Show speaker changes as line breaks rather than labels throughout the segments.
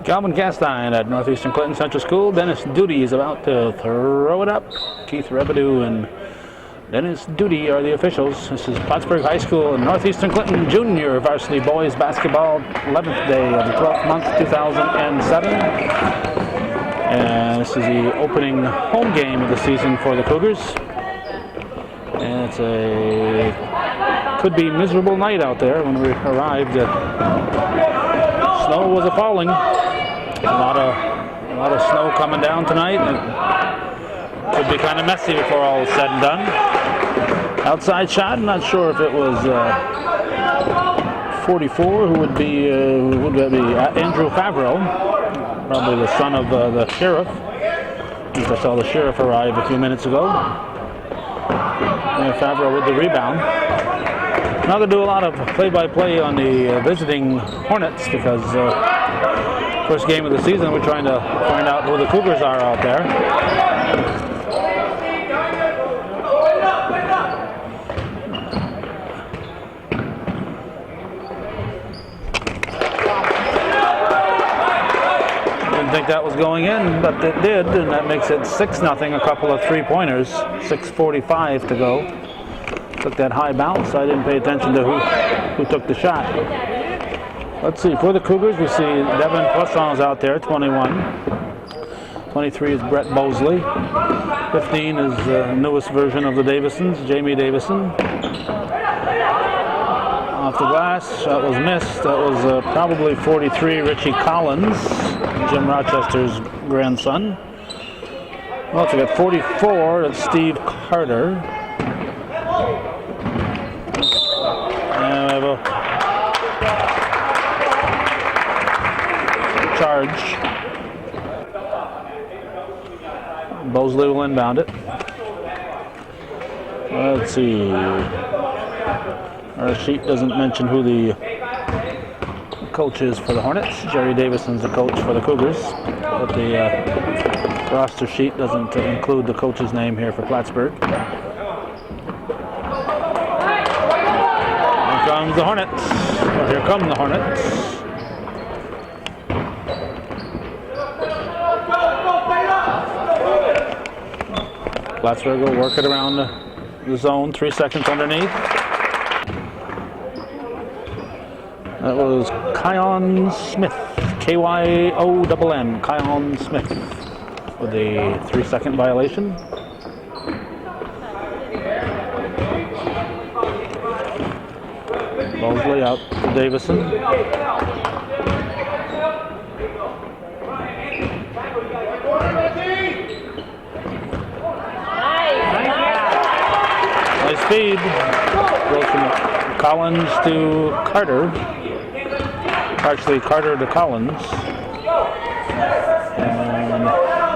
Calvin Castine at Northeastern Clinton Central School. Dennis Duty is about to throw it up. Keith Rebedu and Dennis Duty are the officials. This is Plattsburgh High School and Northeastern Clinton Junior Varsity Boys Basketball, 11th day of the 12th month, 2007. And this is the opening home game of the season for the Cougars. And it's a could be miserable night out there when we arrived. Snow was falling. A lot of snow coming down tonight. It could be kind of messy before all is said and done. Outside shot. I'm not sure if it was 44, who would be Andrew Favreau, probably the son of the sheriff. I think I saw the sheriff arrive a few minutes ago. And Favreau with the rebound. Not going to do a lot of play-by-play on the visiting Hornets because first game of the season we're trying to find out who the Cougars are out there. Didn't think that was going in, but it did, and that makes it 6-0, a couple of three-pointers, 6:45 to go. Took that high bounce. I didn't pay attention to who took the shot. Let's see, for the Cougars, we see Devin Poisson's out there, 21. 23 is Brett Bosley. 15 is the newest version of the Davisons, Jamie Davison. Off the glass, that was missed. That was probably 43, Richie Collins, Jim Rochester's grandson. Well, we got 44, that's Steve Carter. And we have a charge. Bosley will inbound it. Let's see. Our sheet doesn't mention who the coach is for the Hornets. Jerry Davison's the coach for the Cougars, but the roster sheet doesn't include the coach's name here for Plattsburgh. Comes the Hornets. Well, here come the Hornets. Plattsburgh will work it around the zone, 3 seconds underneath. That was Kyon Smith, Kyon, Kyon Smith, with a 3-second violation. Bosley out to Davison. Nice speed. Goes from Collins to Carter. Actually, Carter to Collins. And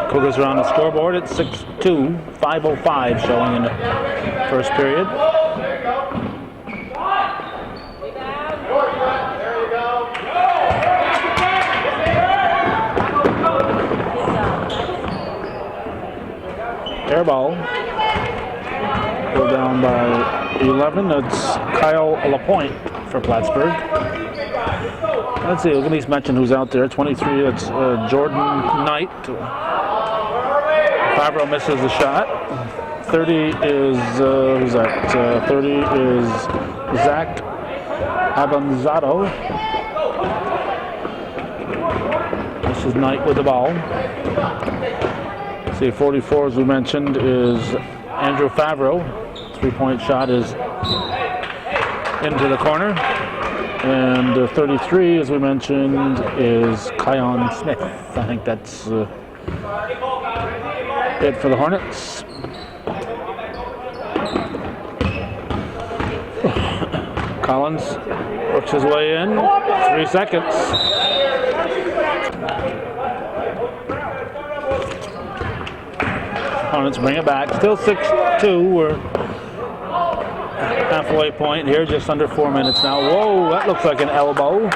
Cougars are on the scoreboard at 6-2, 5:05 showing in the first period. Air ball. Go down by 11. That's Kyle Lapointe for Plattsburgh. Let's see, we can at least mention who's out there. 23, that's Jordan Knight. Favreau misses the shot. 30 is, who's that? 30 is Zach Abanzato. This is Knight with the ball. See, 44, as we mentioned, is Andrew Favreau. 3-point shot is into the corner. And 33, as we mentioned, is Kyon Smith. I think that's it for the Hornets. Collins works his way in. 3 seconds. Hornets bring it back. Still 6-2. We're halfway point here, just under 4 minutes now. Whoa, that looks like an elbow.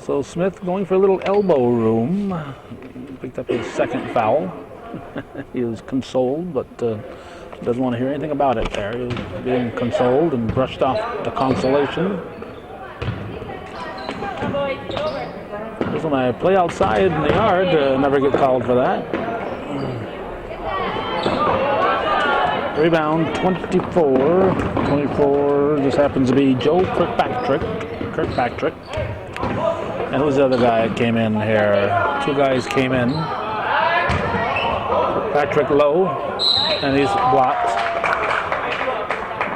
So Smith going for a little elbow room. Picked up his second foul. He was consoled, but doesn't want to hear anything about it there. He was being consoled and brushed off the consolation. This when I play outside in the yard, never get called for that. Rebound 24. 24 just happens to be Joe Kirkpatrick. And who's the other guy that came in here? Two guys came in. Kirkpatrick low, and he's blocked.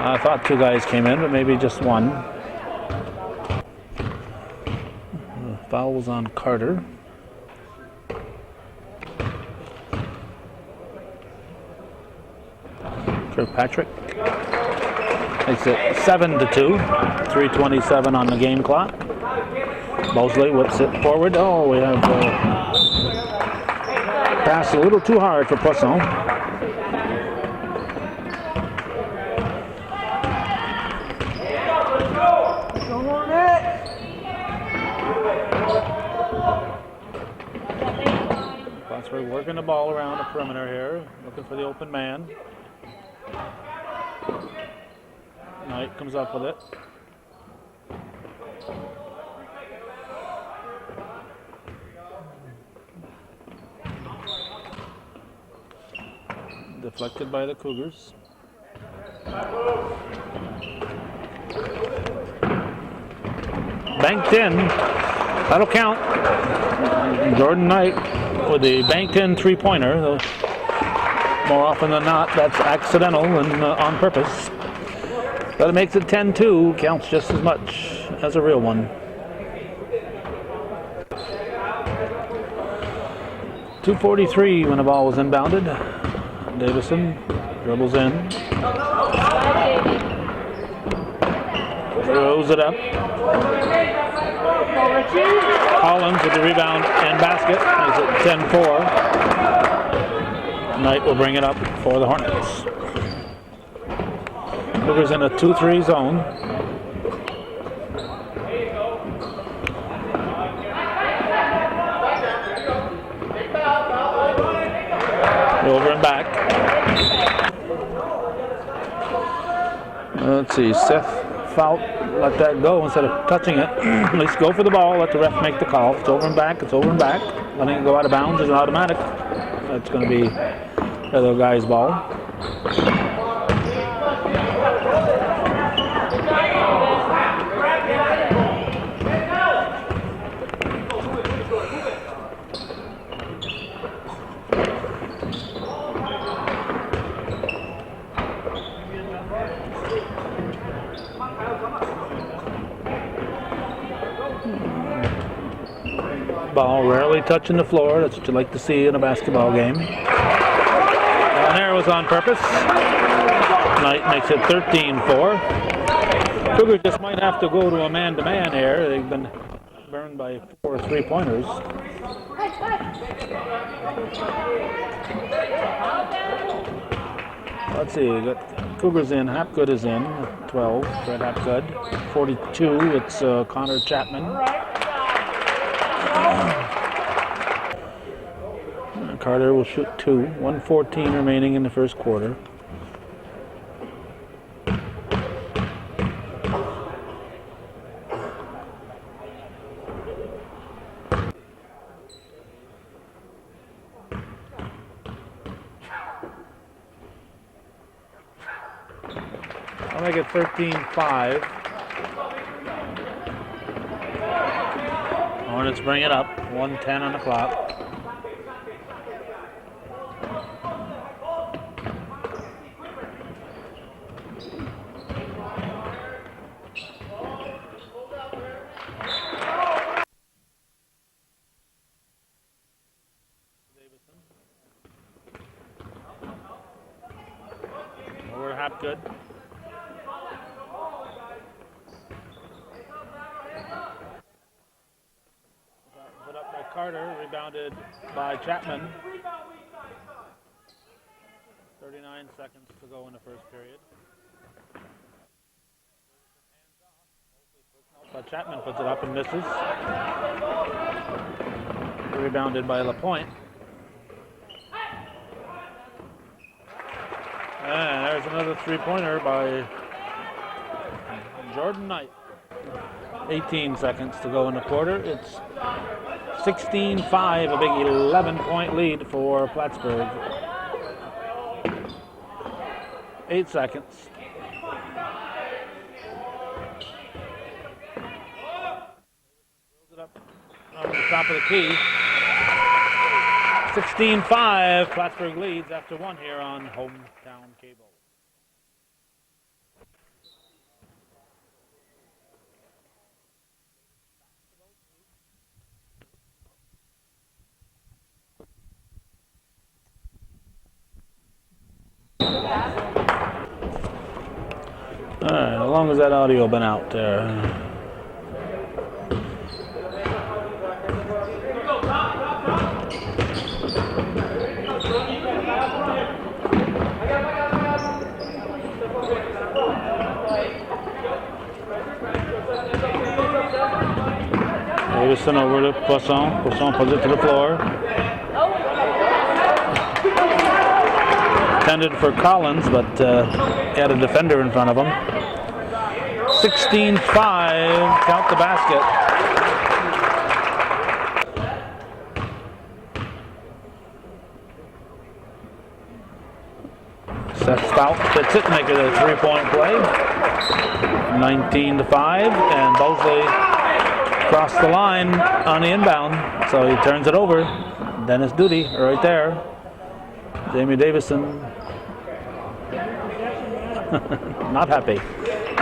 I thought two guys came in, but maybe just one. Foul was on Carter. Kirkpatrick makes it 7-2. 3:27 on the game clock. Mosley whips it forward. Oh, we have passed a little too hard for Poisson. Plattsburgh working the ball around the perimeter here, looking for the open man. Knight comes up with it. Deflected by the Cougars. Banked in. That'll count. Jordan Knight with the banked in three-pointer. More often than not, that's accidental and on purpose. But it makes it 10-2. Counts just as much as a real one. 2:43 when the ball was inbounded. Davison dribbles in. Throws it up. Collins with the rebound and basket. Makes it 10-4. Knight will bring it up for the Hornets. Cougars in a 2-3 zone. Over and back. Let's see, Seth Fout let that go instead of touching it. At least go for the ball, let the ref make the call. If it's over and back, it's over and back. Letting it go out of bounds is an automatic. That's going to be the other guy's ball. Ball rarely touching the floor. That's what you like to see in a basketball game. And there was on purpose. Knight makes it 13-4. Cougars just might have to go to a man-to-man here. They've been burned by 4 3-pointers. Let's see, we got Cougars in. Hapgood is in. 12. Brett Hapgood. 42. It's Connor Chapman. Carter will shoot 2. 1:14 remaining in the first quarter. I'll make it 13-5. Hornets bring it up. 1:10 on the clock. Over Hapgood. Put up by Carter, rebounded by Chapman. 39 seconds to go in the first period. But Chapman puts it up and misses. Rebounded by LaPointe. And there's another three-pointer by Jordan Knight. 18 seconds to go in the quarter. It's 16-5, a big 11-point lead for Plattsburgh. 8 seconds. It up on the top of the key. 16-5, Plattsburgh leads after one here on Hometown Cable. All right, how long has that audio been out there? Davison over to Poisson. Poisson puts it to the floor. Intended for Collins, but he had a defender in front of him. 16-5, count the basket. Seth Stout fits it, make it a 3-point play. 19-5, and Bosley crossed the line on the inbound, so he turns it over. Dennis Duty right there. Jamie Davison not happy.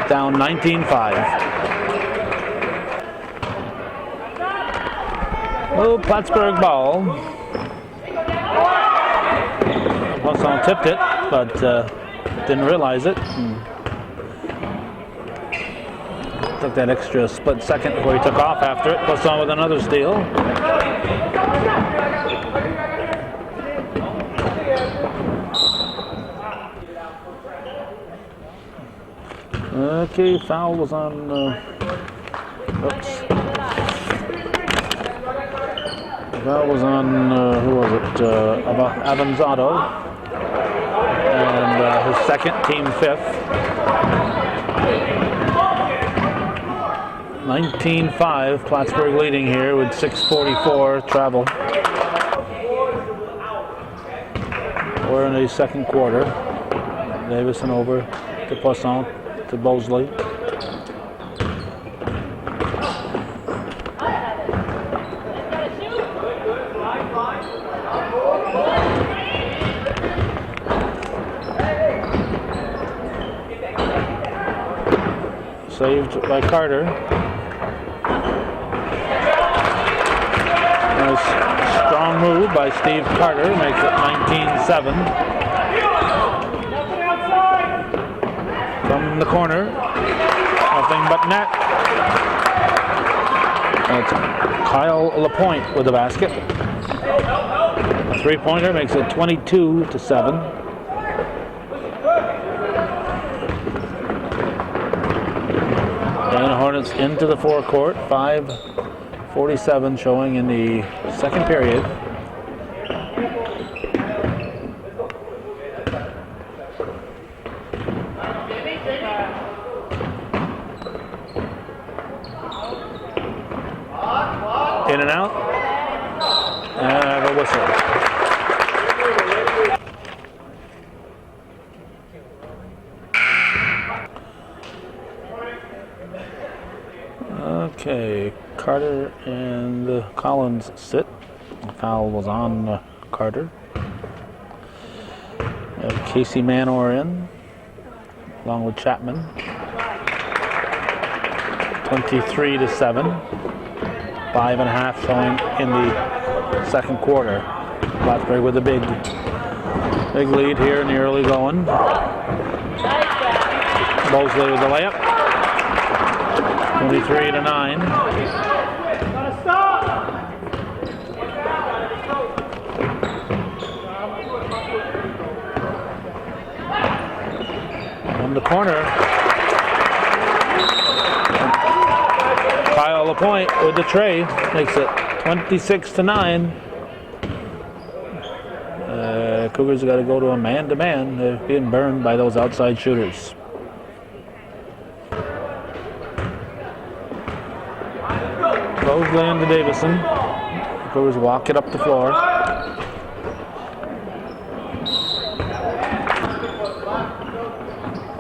Down 19-5. Oh, Plattsburgh ball. Poisson tipped it, but didn't realize it. Took that extra split second before he took off after it. Poisson with another steal. Okay, foul was on, Foul was on, who was it? Avanzato. And his second, team fifth. 19-5, Plattsburgh leading here with 6:44 travel. We're in the second quarter. Davison over to Poisson. To Bosley. Saved by Carter. Nice strong move by Steve Carter, makes it 19-7. From the corner, nothing but net. That's Kyle LaPointe with the basket. A 3-pointer makes it 22-7. And the Hornets into the forecourt. 5:47 showing in the second period. In and out. And I have a whistle. Okay, Carter and Collins sit. The foul was on Carter. Casey Manor in, along with Chapman. 23-7. 5.5 showing in the second quarter. Plattsburgh with a big lead here in the early going. Mosley with the layup. 23-9. On the corner. Kyle LaPointe with the tray makes it 26-9. Cougars got to go to a man-to-man. They're being burned by those outside shooters. Mosley into Davison. Cougars walk it up the floor.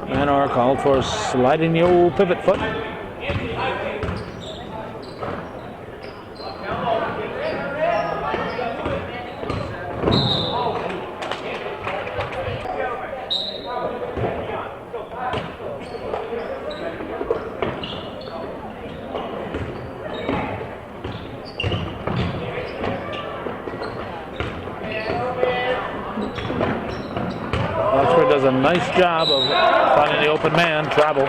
And are called for sliding the old pivot foot. Plattsburgh does a nice job of finding the open man, travel.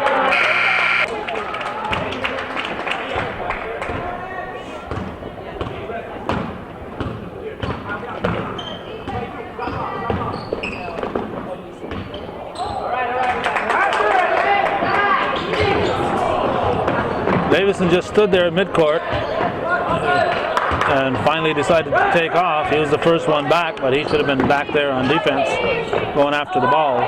Davison just stood there at midcourt and finally decided to take off. He was the first one back, but he should have been back there on defense going after the ball.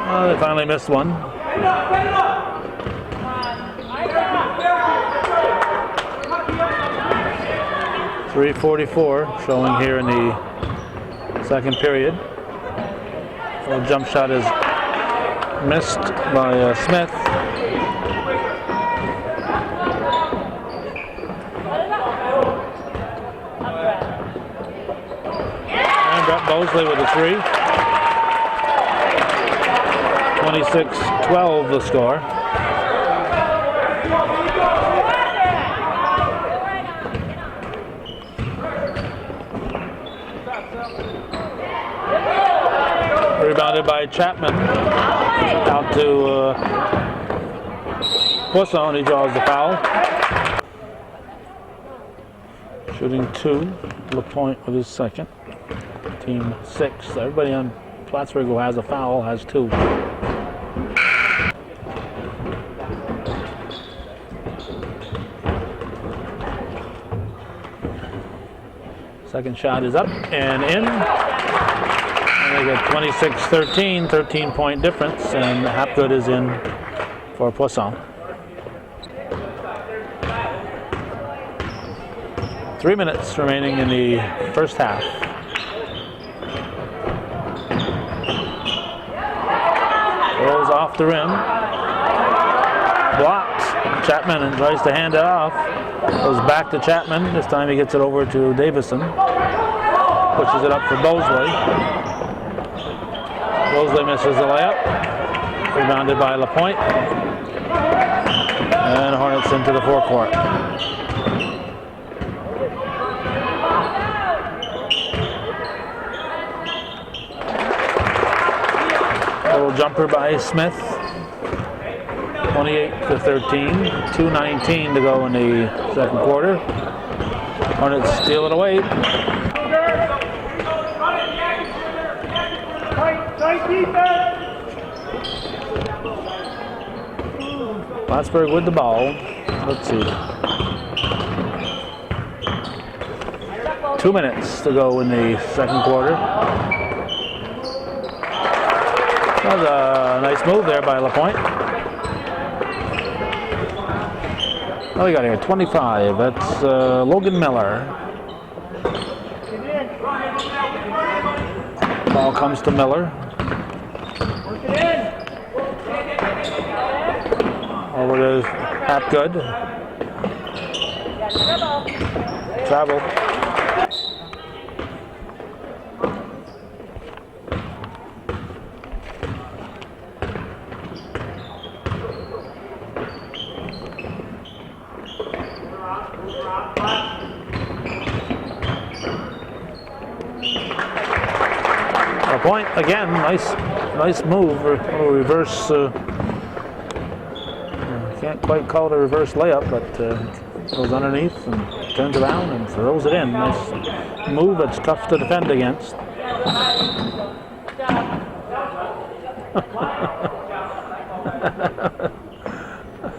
Well, they finally missed one. .344 showing here in the second period. The jump shot is missed by Smith. And Brett Mosley with a three. 26-12 the score. Rebounded by Chapman. Out to Poisson, he draws the foul. Shooting two, LaPointe with his second. Team 6. Everybody on Plattsburgh who has a foul has two. Second shot is up and in. They got 26-13, 13-point difference, and Hapgood is in for Poisson. 3 minutes remaining in the first half. Rolls off the rim. Blocked. Chapman and tries to hand it off. Goes back to Chapman. This time he gets it over to Davison. Pushes it up for Mosley. Mosley misses the layup. Rebounded by LaPointe. And Hornets into the forecourt. Little jumper by Smith. 28-13. 2:19 to go in the second quarter. Hornets steal it away. Plattsburgh with the ball. Let's see. 2 minutes to go in the second quarter. That was a nice move there by LaPointe. Oh, we got here 25. That's Logan Miller. Ball comes to Miller. Over to Hapgood. Travel. LaPointe again, nice move, or reverse. Can't quite call it a reverse layup, but goes underneath and turns around and throws it in. Nice move that's tough to defend against.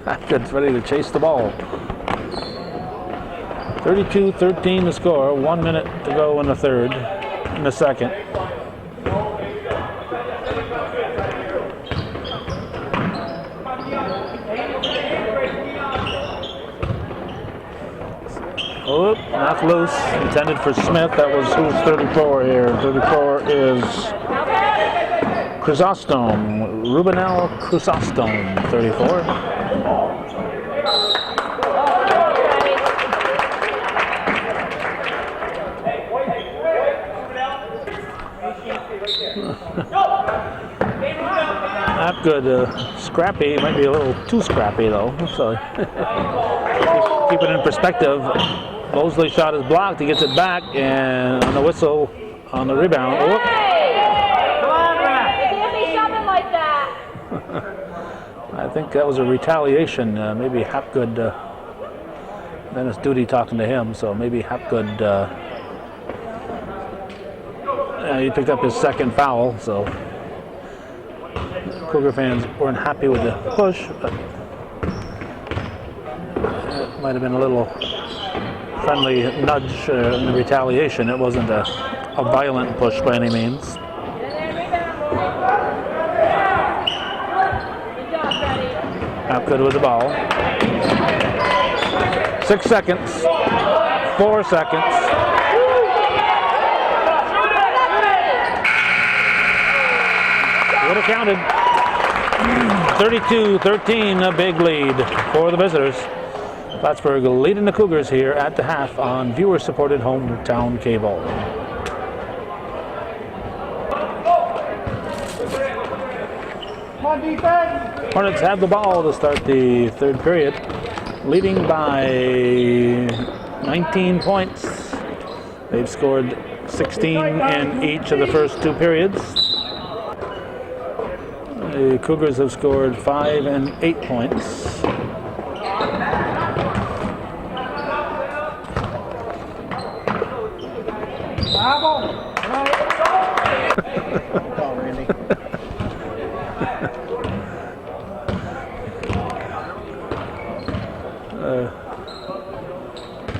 Hapgood's ready to chase the ball. 32-13 the score. 1 minute to go in the third, in the second. Oh, knocked loose. Intended for Smith. That was who's 34 here. 34 is Chrysostom. Rubenel Chrysostom, 34. Not good. Scrappy. Might be a little too scrappy though. So keep it in perspective. Mosley shot is blocked. He gets it back, and on the whistle, on the rebound. Oh.
You can't be shoving like that.
I think that was a retaliation. Maybe Hapgood. Then it's Duty talking to him, so maybe Hapgood. He picked up his second foul, so Cougar fans weren't happy with the push, but it might have been a little friendly nudge in the retaliation. It wasn't a violent push by any means. Hapgood with the ball. 6 seconds. 4 seconds. Would have counted. 32-13, a big lead for the visitors. Plattsburgh leading the Cougars here at the half on viewer-supported hometown cable. Hornets have the ball to start the third period, leading by 19 points. They've scored 16 in each of the first 2 periods. The Cougars have scored 5 and 8 points.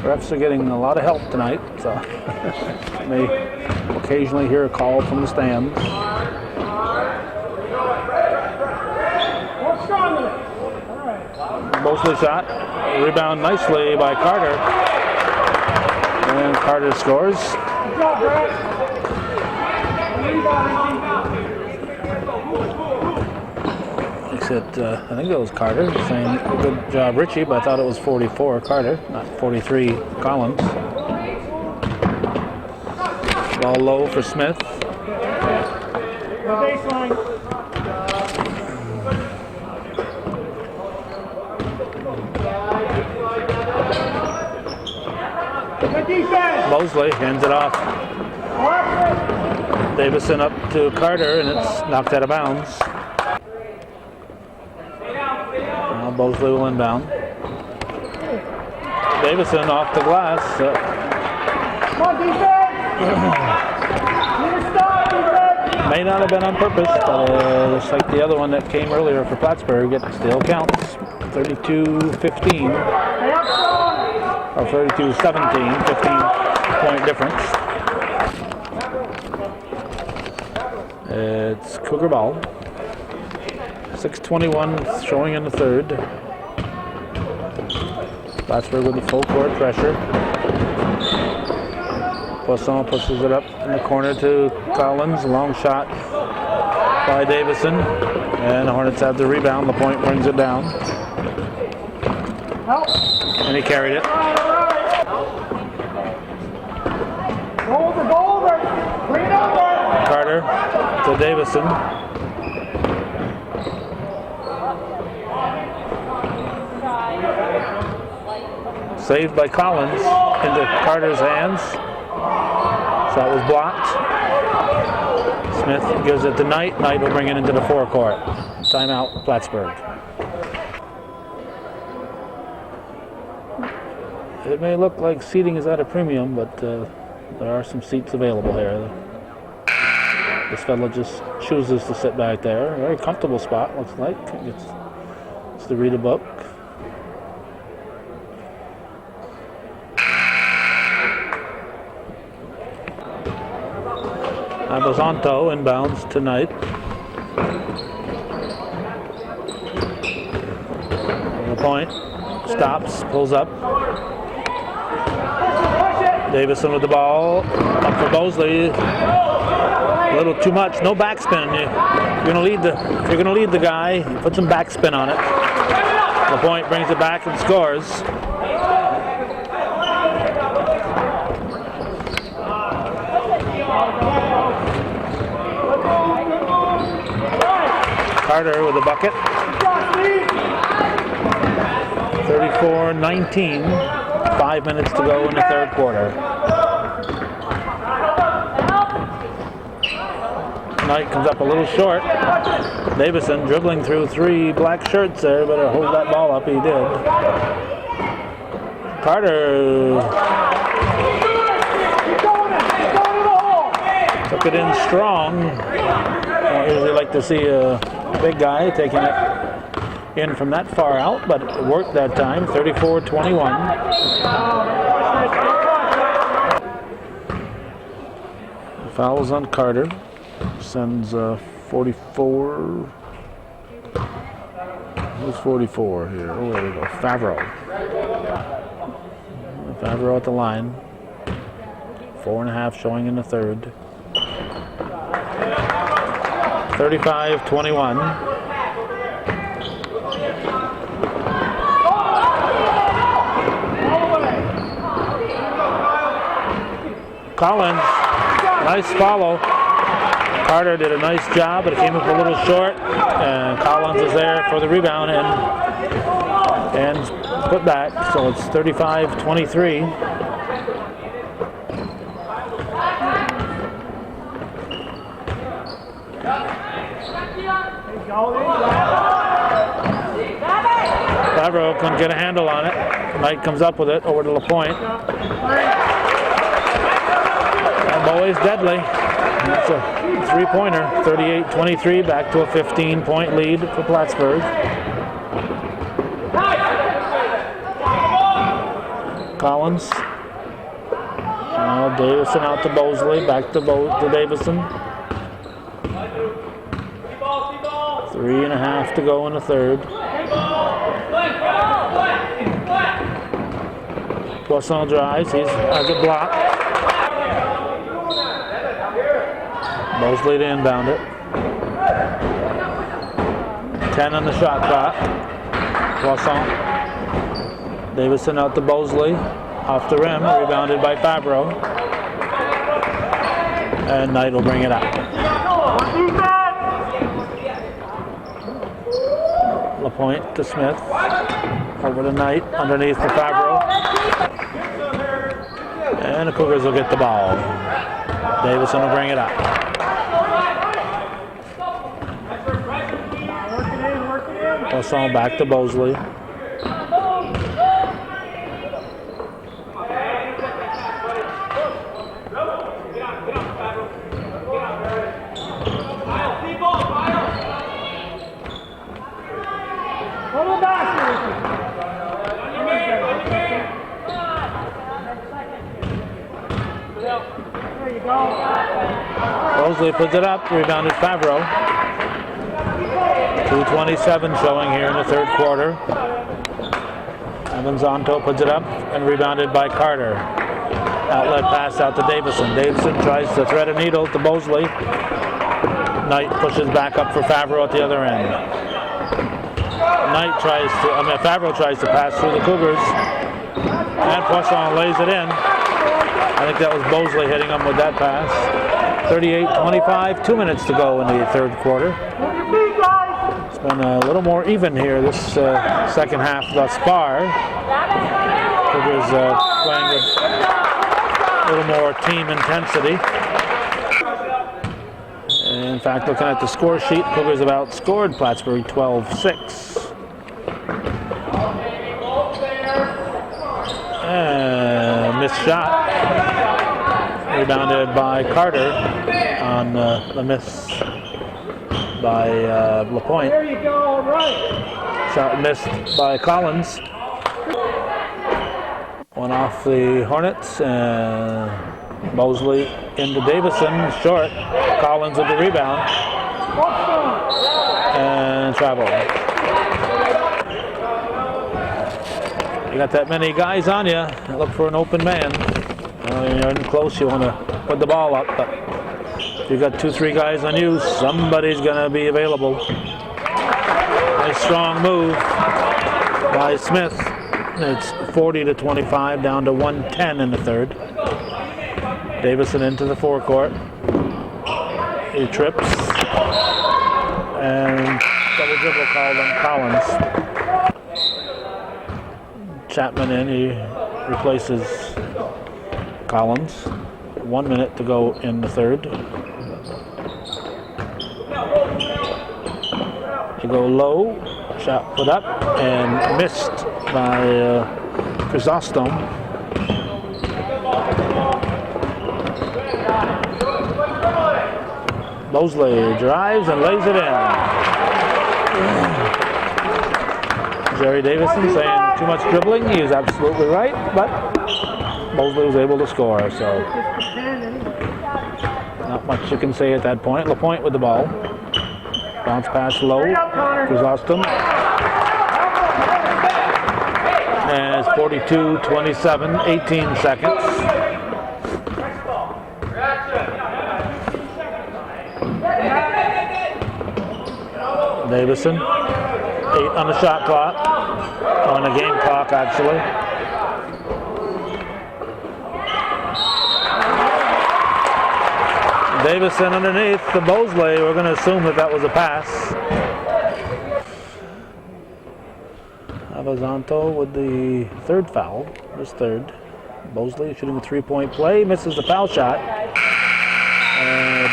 Refs are getting a lot of help tonight, so may occasionally hear a call from the stands. Mosley shot, rebound nicely by Carter, and Carter scores. Except, I think that was Carter saying good job Richie, but I thought it was 44 Carter, not 43 Collins. Ball low for Smith. Mosley hands it off. Davison up to Carter, and it's knocked out of bounds. Now Mosley will inbound. Davison off the glass. May not have been on purpose, but just like the other one that came earlier for Plattsburgh, it still counts. 32-15. Or 32-17, 15-point difference. It's Cougar ball. 6:21 showing in the third. Plattsburgh with the full court pressure. Poisson pushes it up in the corner to Collins. Long shot by Davison. And the Hornets have the rebound. LaPointe brings it down. And he carried it. Carter to Davison. Saved by Collins into Carter's hands. Shot was blocked. Smith gives it to Knight. Knight will bring it into the forecourt. Timeout, Plattsburgh. It may look like seating is at a premium, but there are some seats available here. This fellow just chooses to sit back there. Very comfortable spot, looks like. It's to read a book. Abazanto inbounds tonight. The point. Stops, pulls up. Davison with the ball. Up for Bosley. A little too much. No backspin. If you're gonna lead the guy, put some backspin on it. LaPointe brings it back and scores. Carter with the bucket. 34-19. 5 minutes to go in the third quarter. Knight comes up a little short. Davison dribbling through 3 black shirts there, better hold that ball up. He did. Carter took it in strong. I usually like to see a big guy taking it in from that far out, but it worked that time. 34-21. Fouls on Carter. Sends 44. Who's 44 here? Oh, there we go. Favreau. Favreau at the line. 4.5 showing in the third. 35-21. Collins, nice follow. Carter did a nice job, but it came up a little short, and Collins is there for the rebound and put back. So it's 35-23. Favreau couldn't get a handle on it. Knight comes up with it over to LaPointe. And always deadly. That's a 3-pointer. 38-23, back to a 15-point lead for Plattsburgh. Collins. Now Davison out to Bosley, back to Davison. 3.5 to go in the third. Poisson drives, he has it blocked. Mosley to inbound it. 10 on the shot clock. Poisson. Davison out to Bosley. Off the rim, rebounded by Favreau. And Knight will bring it up. LaPointe to Smith. Over to Knight, underneath to Favreau. And the Cougars will get the ball. Davison will bring it up. Poisson back to Bosley. Bosley puts it up, rebounded Favreau. 2:27 showing here in the third quarter. Avanzanto puts it up and rebounded by Carter. Outlet pass out to Davison. Davison tries to thread a needle to Bosley. Knight pushes back up for Favreau at the other end. Favreau tries to pass through the Cougars. And Poisson lays it in. I think that was Bosley hitting him with that pass. 38-25, 2 minutes to go in the third quarter. It's been a little more even here this second half thus far. Cougars playing with a little more team intensity. In fact, looking at the score sheet, Cougars have outscored Plattsburgh 12-6. Missed shot. Rebounded by Carter on the miss by LaPointe.
There you go, all right.
Shot missed by Collins. One off the Hornets. Mosley into Davison, short. Collins with the rebound. And travel. You got that many guys on you, look for an open man. You're in close, you want to put the ball up, but if you got 2-3 guys on you, somebody's going to be available. Nice strong move by Smith. It's 40-25, down to 110 in the third. Davison into the forecourt. He trips. And double dribble called on Collins. Chapman in, he replaces Collins. 1 minute to go in the third. You go low, shot put up and missed by Chrysostom. Mosley drives and lays it in. Jerry Davison saying too much dribbling. He is absolutely right, but Mosley was able to score, so not much you can say at that point. LaPointe with the ball. Bounce pass low. Chrysostom. And it's 42-27, 18 seconds. Davison, 8 on the shot clock, on the game clock actually. Davison underneath the Mosley. We're going to assume that was a pass. Avazanto with the third foul, his third. Mosley shooting a 3-point play, misses the foul shot. And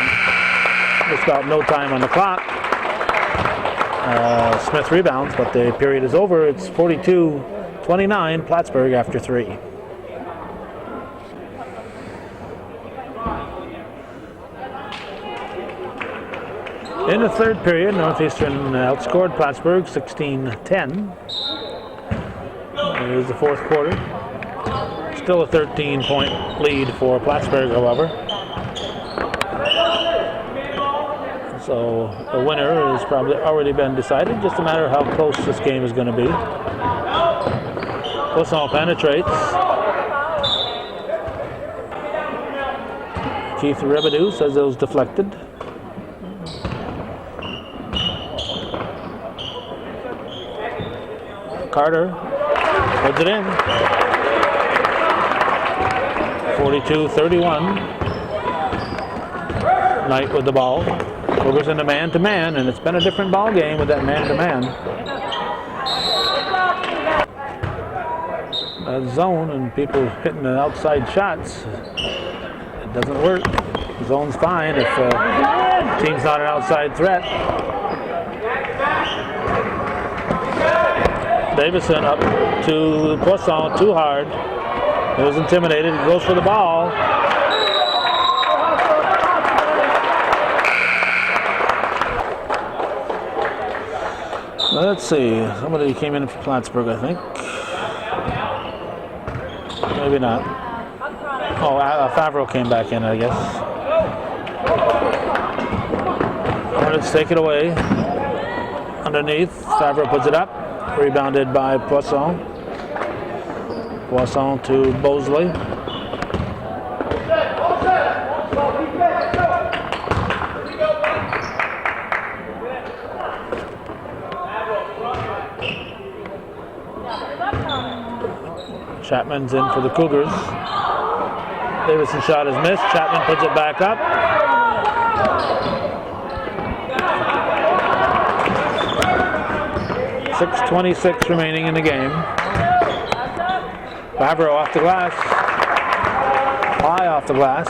just about no time on the clock. Smith rebounds, but the period is over. It's 42-29, Plattsburgh after 3. In the third period, Northeastern outscored Plattsburgh 16-10. It is the fourth quarter. Still a 13-point lead for Plattsburgh, however. So the winner has probably already been decided. Just a matter of how close this game is going to be. Poisson penetrates. Keith Rebedeau says it was deflected. Carter puts it in. 42-31. Knight with the ball. Cougars in a man-to-man, and it's been a different ball game with that man-to-man. That zone and people hitting the outside shots, it doesn't work. The zone's fine if the team's not an outside threat. Davison up to Poisson, too hard. He was intimidated, he goes for the ball. Let's see, somebody came in for Plattsburgh, I think. Maybe not. Oh, Favreau came back in, I guess. Hornets take it away. Underneath, Favreau puts it up. Rebounded by Poisson. Poisson to Mosley. Chapman's in for the Cougars. Davison's shot is missed. Chapman puts it back up. .6:26 remaining in the game. Favreau off the glass. High off the glass.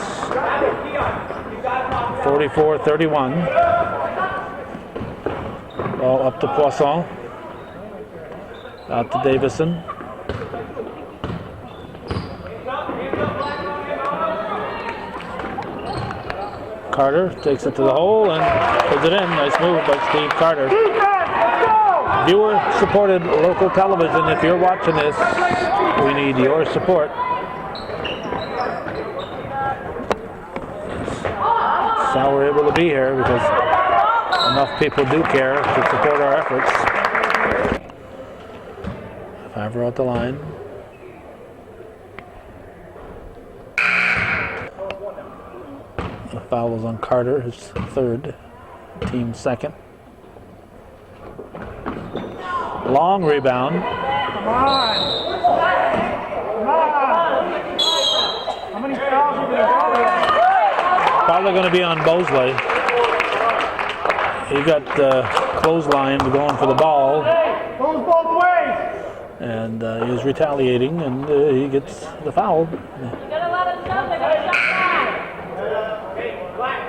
44-31. Ball up to Poisson. Out to Davison. Carter takes it to the hole and puts it in. Nice move by Steve Carter. Viewer-supported local television. If you're watching this, we need your support. That's how we're able to be here, because enough people do care to support our efforts. Favreau at the line. The foul was on Carter, his third, team second. Long rebound.
Come on. How many fouls are going to go?
Probably going to be on Bosley. He got clotheslined going for the ball,
Goes both ways.
and he was retaliating, and he gets the foul.
You gotta let them know they're gonna shut back.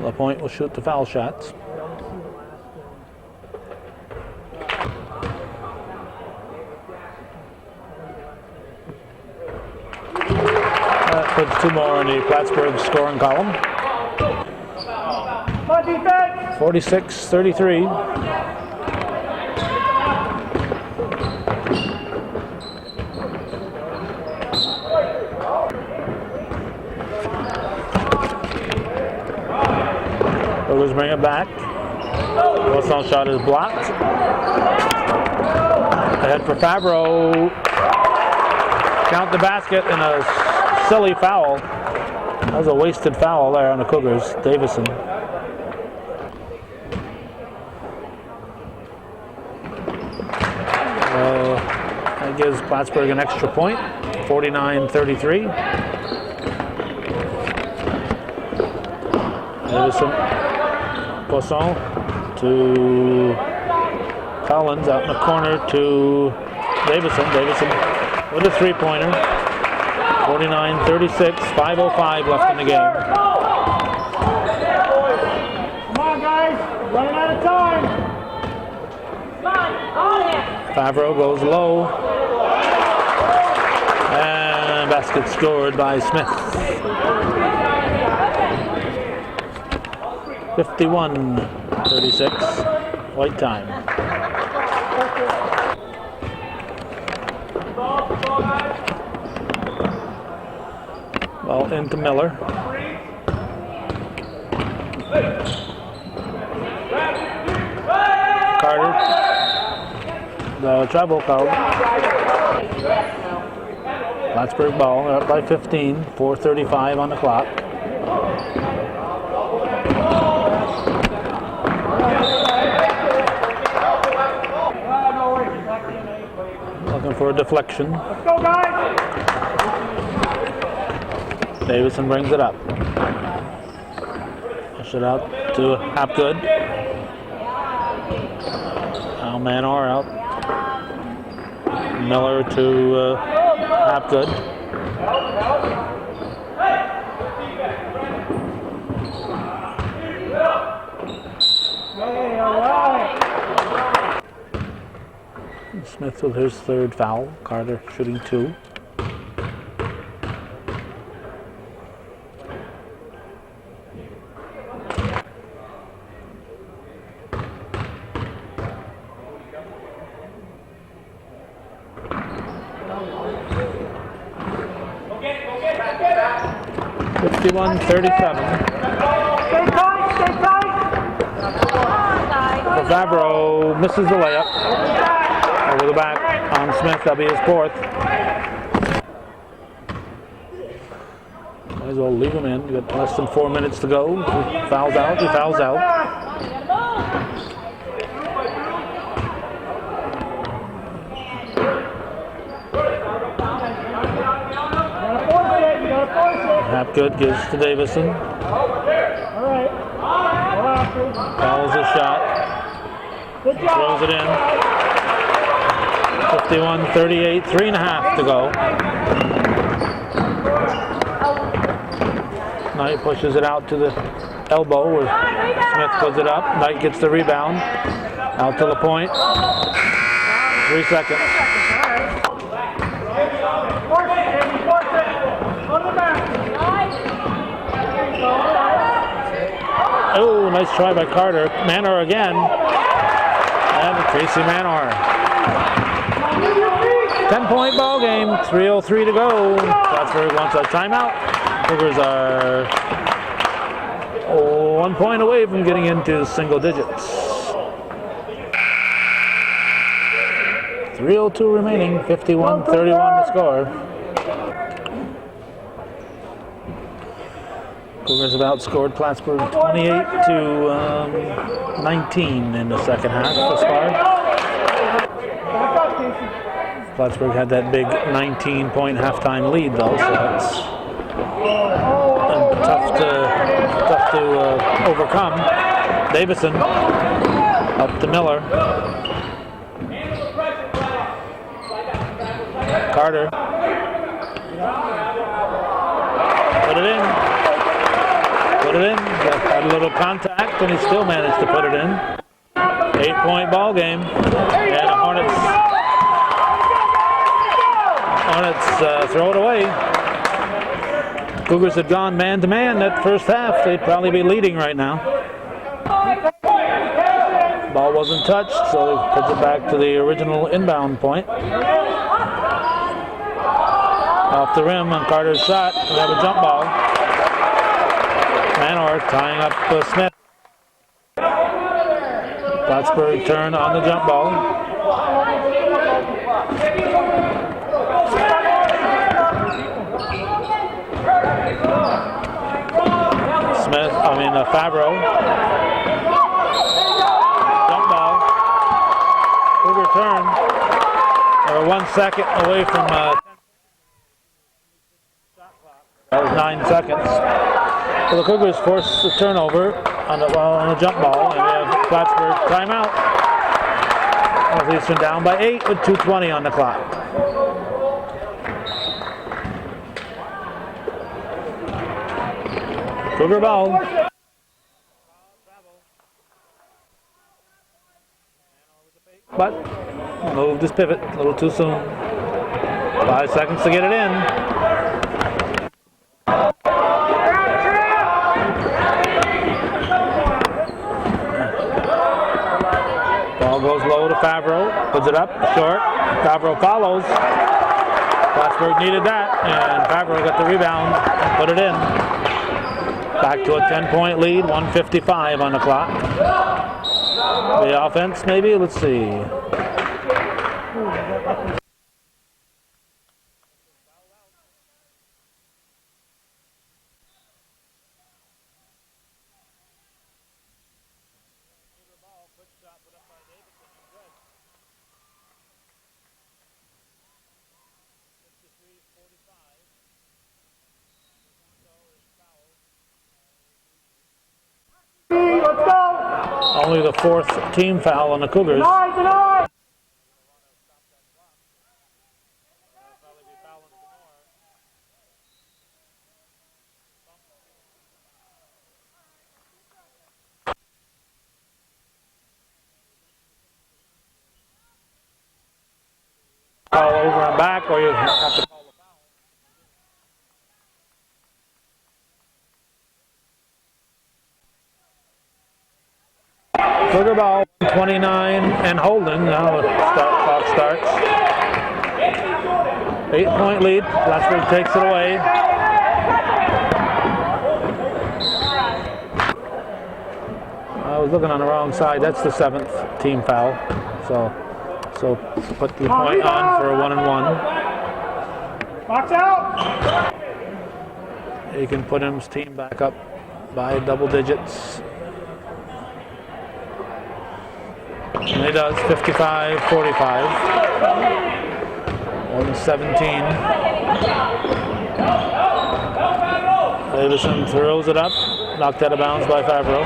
LaPointe will shoot the foul shots. That puts two more in the Plattsburgh scoring column.
Come on, defense.
46-33. Cougars bring it back. Wilson's shot is blocked. Ahead for Favreau. Count the basket and a silly foul. That was a wasted foul there on the Cougars. Davison. That gives Plattsburgh an extra point. 49-33. Davison. Poisson to Collins out in the corner to Davison. Davison with a three-pointer. 49-36, 5:05 left in the game.
Come on, guys. Running out of time.
Favreau goes low. And basket scored by Smith. 51-36, white time. Ball into Miller. Carter. The travel called. Plattsburgh ball. They're up by 15. 4:35 on the clock. Looking for a deflection.
Let's go, guys.
Davison brings it up. Push it out to Hapgood. Now Manor out. Miller to Hapgood.
Hey, all right.
Smith with his third foul. Carter shooting two.
Stay tight, stay tight.
Favreau misses the layup. Over the back on Smith. That'll be his fourth. Might as well leave him in. You got less than 4 minutes to go. He fouls out. He fouls out. Hapgood gives to Davison.
All right.
Fouls his shot.
Good job.
Throws it in. 51-38, 3.5 to go. Knight pushes it out to the elbow where Smith puts it up. Knight gets the rebound. Out to LaPointe. 3 seconds. Oh, nice try by Carter. Manor again. And Casey Manor. 10-point ball game, 3:03 to go. Plattsburgh wants a timeout. Cougars are 1 point away from getting into single digits. 3:02 remaining, 51-31 to score. Cougars have outscored Plattsburgh 28-19 in the second half thus far. Plattsburgh had that big 19-point halftime lead though, so that's tough to overcome. Davison up to Miller. Carter. Put it in. Put it in. Had a little contact and he still managed to put it in. 8-point ball game. And the Hornets throw it away. Cougars had gone man-to-man that first half. They'd probably be leading right now. Ball wasn't touched, so he puts it back to the original inbound point. Off the rim on Carter's shot. We have a jump ball. Manor tying up Smith. Plattsburgh turn on the jump ball. Favreau. Jump ball. Cougar turn. They're 1 second away from that was 9 seconds. So the Cougars force the turnover on a jump ball, and we have Plattsburgh timeout. Northeastern down by 8 with 2:20 on the clock. Cougar ball. But moved his pivot a little too soon. 5 seconds to get it in. Ball goes low to Favreau, puts it up, short. Favreau follows. Plattsburgh needed that, and Favreau got the rebound and put it in. Back to a 10-point lead, 1:55 on the clock. The offense, maybe? Let's see. Only the 4th team foul on the Cougars. Call over and back, or you have to call the foul. Cougar ball, 29 and holding. Now the clock starts. 8-point lead. Plattsburgh takes it away. I was looking on the wrong side. That's the 7th team foul. So put the point on for a 1-and-1.
Box out.
He can put his team back up by double digits. And he does, 55-45. 1:17. Davison throws it up, knocked out of bounds by Favreau.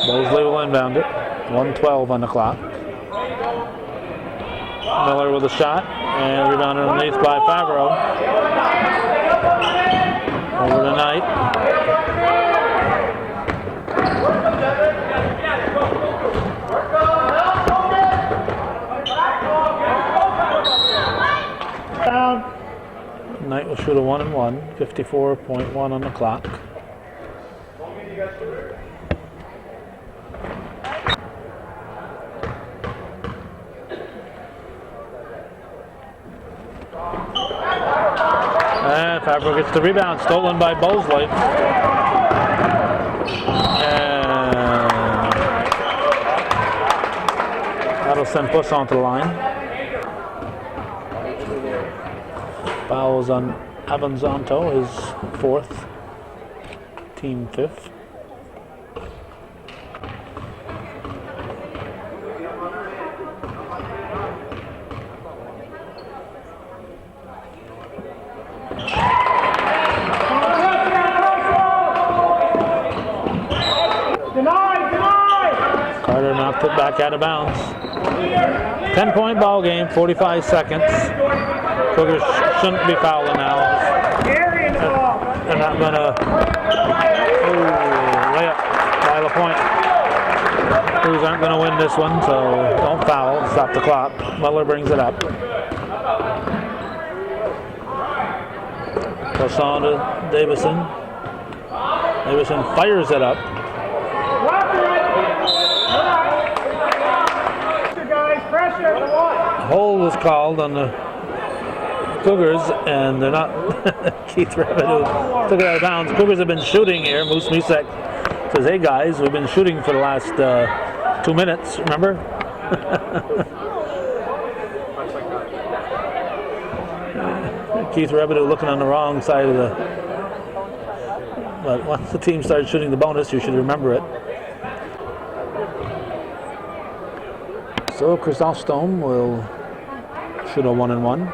Mosley will inbound it. 1:12 on the clock. Miller with a shot, and rebound underneath by Favreau. Over to Knight. Knight will shoot a 1-and-1, 54.1 on the clock. Favreau gets the rebound, stolen by Bosley. And that'll send Puss onto the line. Fouls on Avanzanto, his 4th, team 5th. Carter knocked it back out of bounds. 10-point ball game, 45 seconds. Cougars shouldn't be fouling now. They're not gonna layup by LaPointe. Cougars aren't gonna win this one, so don't foul. Stop the clock. Muller brings it up. Poisson to Davison. Davison fires it up. Hold was called on the Cougars, and they're not. Keith Revenue took it out of bounds. Cougars have been shooting here. Moose Misek says, "Hey guys, we've been shooting for the last 2 minutes. Remember?" Keith Revenue looking on the wrong side of the. But once the team started shooting the bonus, you should remember it. So Chrysostom will shoot a 1-and-1.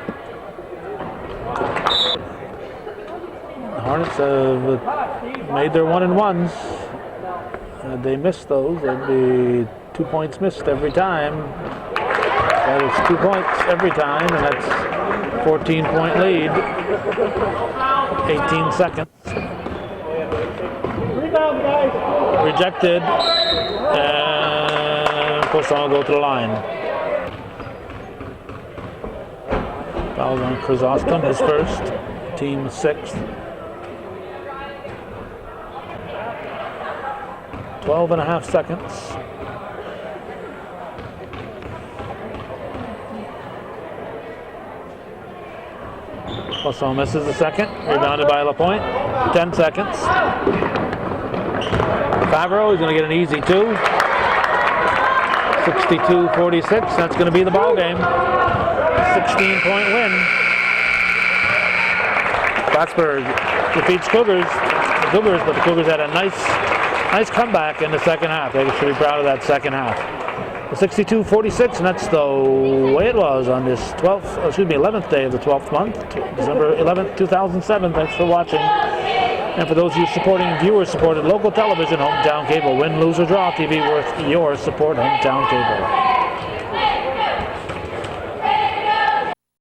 The Hornets have made their 1-and-1s. They missed those. That'd be 2 points missed every time. That is 2 points every time, and that's 14-point lead. 18 seconds.
Rebound, guys.
Rejected. And Poisson will go to the line. Foul on Chrysostom, his 1st, team 6th. 12.5 seconds. Poisson misses the second, rebounded by LaPointe. 10 seconds. Favreau is going to get an easy 2. 62-46, that's going to be the ball game. 16-point win. Plattsburgh defeats Cougars, but the Cougars had a nice comeback in the second half. They should be proud of that second half. 62-46, and that's the way it was on this 11th day of the 12th month, December 11th, 2007. Thanks for watching. And for those of you supporting viewer-supported local television, Hometown Cable, win, lose, or draw TV worth your support, Hometown Cable.